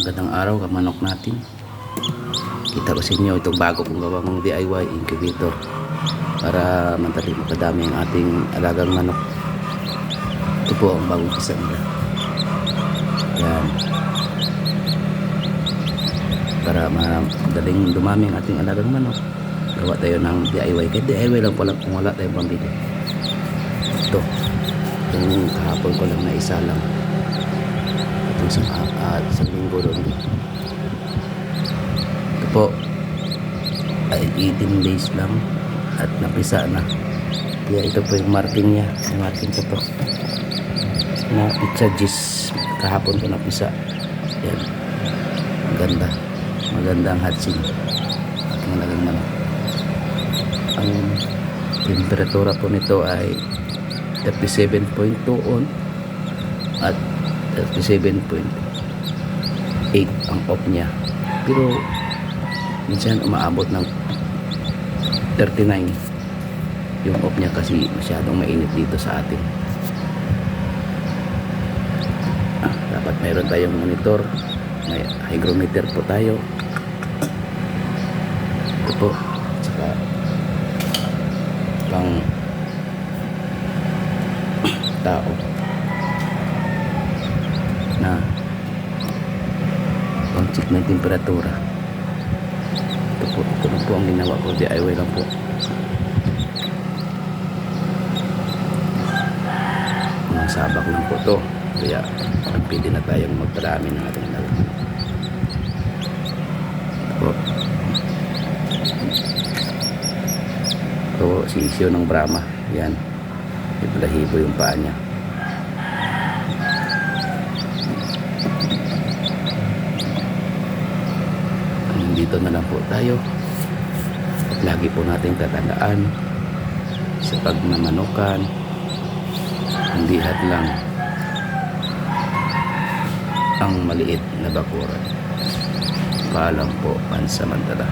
Magandang araw ka manok natin. Kita ko sa inyo itong bago kong gawang DIY incubator para madali makadami ang ating alagang manok. Ito po ang bagong kisa nila. Yan. Para madaling dumami ang ating alagang manok, gawa tayo ng DIY. Kaya DIY lang pala kung wala tayong pambili. Ito. Itong kahapon ko lang na isa lang. Isang linggo doon. Ito po ay 18 days lang at napisa na. Kaya ito po yung marking niya. Yung marking ko to na pizza gis kahapon ko napisa. Yan, maganda ang hatching at malagang manok. Ang temperatura po nito ay 37.2 on at 37.8 ang off niya, pero minsan umaabot ng 39 yung off niya kasi masyadong mainit dito sa atin. Dapat mayroon tayong monitor, may hygrometer po tayo. Ito po, saka pang tao na pang-check ng temperatura. Ito na po ang ginawa ko, DIY lang po. Mga sabak lang po to, kaya pwede na tayong magparami ng ating alagang. Ito si Isyo ng Brahma. Yan, ibalahibo yung paa niya. Dito na lang po tayo at lagi po natin tatandaan sa pagmamanukan, hindi hadlang ang maliit na bakuran. Paalam po pansamantala.